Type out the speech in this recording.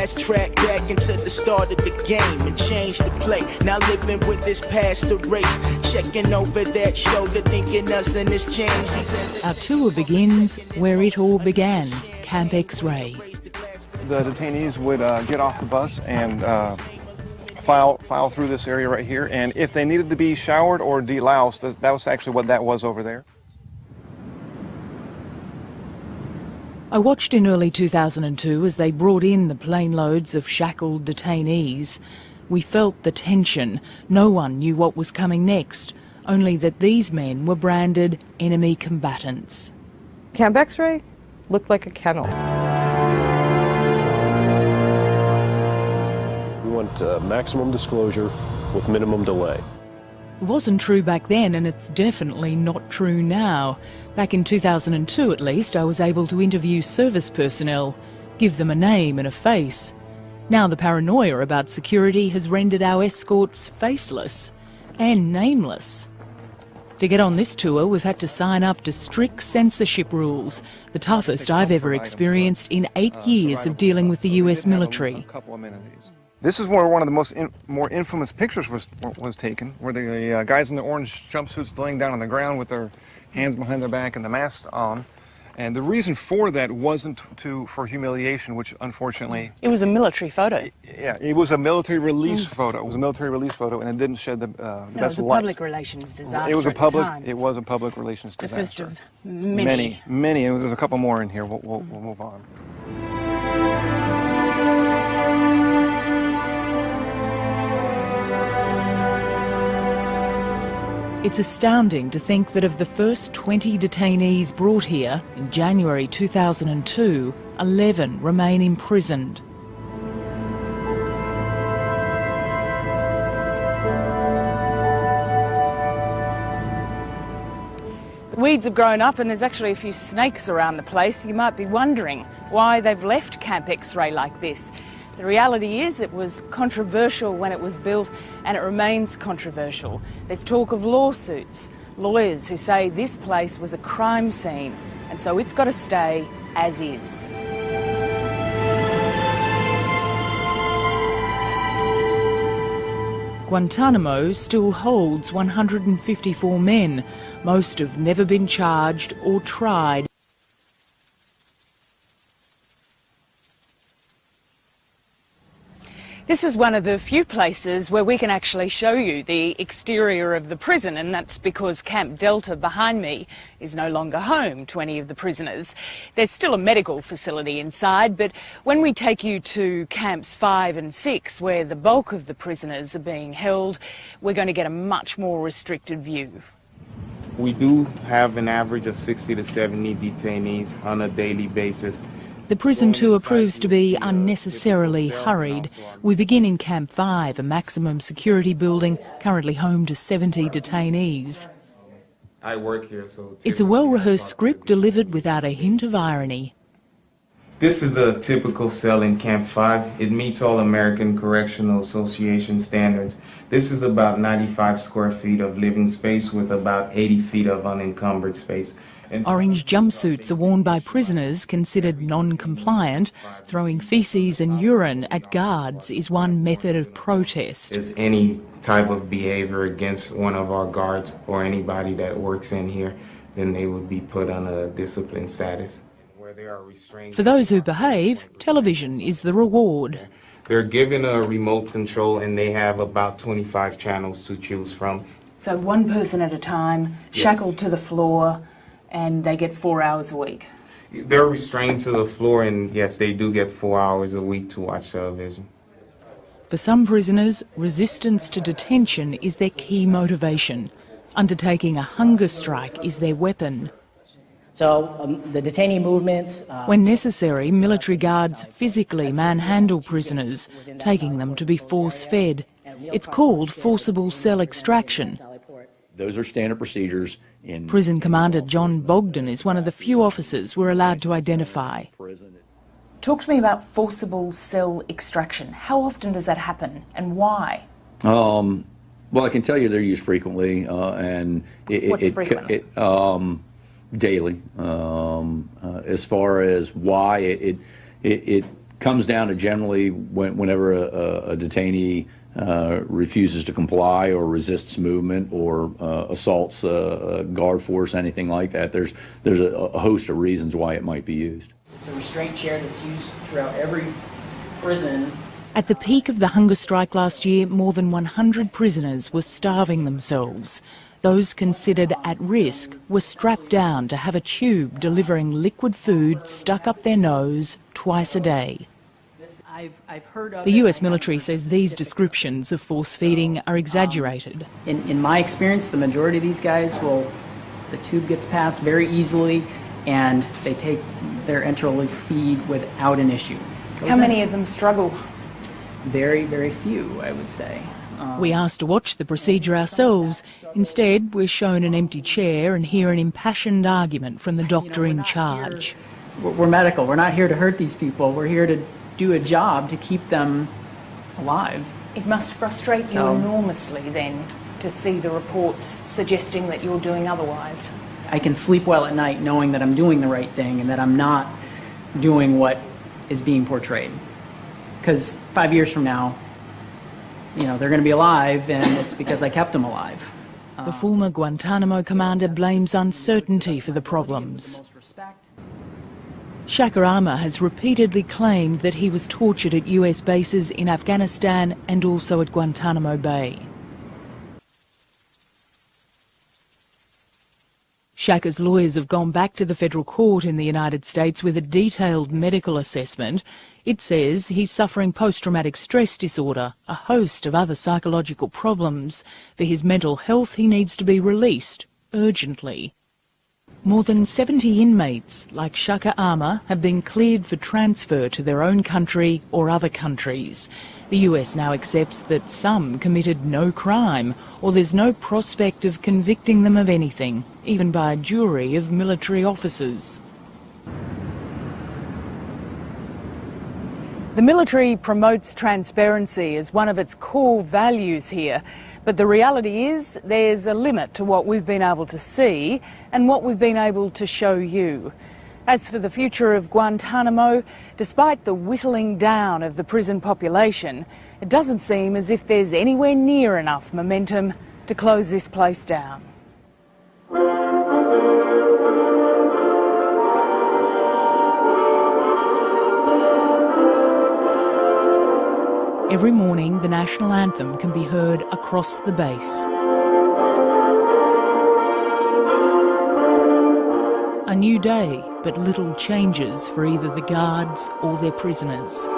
fast track back into the start of the game and change the play. Now living with this past the race, checking over that shoulder, thinking nothing has changed. Our tour begins where it all began, Camp X-Ray. The detainees would get off the bus and file through this area right here, and if they needed to be showered or deloused, that was actually what that was over there. I watched in early 2002 as they brought in the plane loads of shackled detainees. We felt the tension. No one knew what was coming next, only that these men were branded enemy combatants. Camp X-Ray looked like a kennel. We want maximum disclosure with minimum delay. It wasn't true back then, and it's definitely not true now. Back in 2002, at least, I was able to interview service personnel, give them a name and a face. Now the paranoia about security has rendered our escorts faceless and nameless. To get on this tour, we've had to sign up to strict censorship rules, the toughest I've ever experienced in 8 years of dealing with the US military. This is where one of the more infamous pictures was taken, where the guys in the orange jumpsuits laying down on the ground with their hands behind their back and the mask on. And the reason for that wasn't for humiliation, which unfortunately... It was a military photo. Yeah, it was a military release photo. It was a military release photo, and it didn't shed the best light. It was a public relations disaster It was a public relations the disaster. first of many. Many. There's a couple more in here. We'll move on. It's astounding to think that of the first 20 detainees brought here in January 2002, 11 remain imprisoned. Weeds have grown up and there's actually a few snakes around the place. You might be wondering why they've left Camp X-Ray like this. The reality is it was controversial when it was built, and it remains controversial. There's talk of lawsuits, lawyers who say this place was a crime scene, and so it's got to stay as is. Guantanamo still holds 154 men. Most have never been charged or tried. This is one of the few places where we can actually show you the exterior of the prison, and that's because Camp Delta behind me is no longer home to any of the prisoners. There's still a medical facility inside, but when we take you to Camps 5 and 6, where the bulk of the prisoners are being held, we're going to get a much more restricted view. We do have an average of 60 to 70 detainees on a daily basis. The prison tour proves to be unnecessarily hurried. We begin in Camp 5, a maximum security building currently home to 70 detainees. I work here, so it's a well-rehearsed script delivered without a hint of irony. This is a typical cell in Camp 5. It meets all American Correctional Association standards. This is about 95 square feet of living space with about 80 feet of unencumbered space. Orange jumpsuits are worn by prisoners considered non-compliant. Throwing faeces and urine at guards is one method of protest. If there's any type of behavior against one of our guards or anybody that works in here, then they would be put on a discipline status. For those who behave, television is the reward. They're given a remote control and they have about 25 channels to choose from. So one person at a time, shackled to the floor, and they get 4 hours a week. They're restrained to the floor, and yes, they do get 4 hours a week to watch television. For some prisoners, resistance to detention is their key motivation. Undertaking a hunger strike is their weapon. So the detainee movements... When necessary, military guards physically manhandle prisoners, taking them to be force-fed. It's called forcible cell extraction. Those are standard procedures. Prison Commander John Bogdan is one of the few officers we're allowed to identify. Talk to me about forcible cell extraction. How often does that happen and why? Well, I can tell you they're used frequently, and What's frequently? Daily. As far as why, it comes down to generally whenever a detainee refuses to comply or resists movement or assaults a guard force, anything like that. There's a host of reasons why it might be used. It's a restraint chair that's used throughout every prison. At the peak of the hunger strike last year, more than 100 prisoners were starving themselves. Those considered at risk were strapped down to have a tube delivering liquid food stuck up their nose twice a day. The US military says these descriptions of force feeding are exaggerated. In my experience, the majority of these guys the tube gets passed very easily and they take their enteral feed without an issue. How many of them struggle? Very, very few, I would say. We asked to watch the procedure ourselves. Instead, we're shown an empty chair and hear an impassioned argument from the doctor in charge. We're medical. We're not here to hurt these people. We're here to do a job to keep them alive. It must frustrate you enormously then to see the reports suggesting that you're doing otherwise. I can sleep well at night knowing that I'm doing the right thing and that I'm not doing what is being portrayed. Because 5 years from now, they're going to be alive, and it's because I kept them alive. The former Guantanamo commander blames uncertainty for the problems. Shaka Amar has repeatedly claimed that he was tortured at US bases in Afghanistan and also at Guantanamo Bay. Shaka's lawyers have gone back to the federal court in the United States with a detailed medical assessment. It says he's suffering post-traumatic stress disorder, a host of other psychological problems. For his mental health, he needs to be released urgently. More than 70 inmates, like Shaka Amar, have been cleared for transfer to their own country or other countries. The US now accepts that some committed no crime, or there's no prospect of convicting them of anything, even by a jury of military officers. The military promotes transparency as one of its core values here, but the reality is there's a limit to what we've been able to see and what we've been able to show you. As for the future of Guantanamo, despite the whittling down of the prison population, it doesn't seem as if there's anywhere near enough momentum to close this place down. Every morning, the national anthem can be heard across the base. A new day, but little changes for either the guards or their prisoners.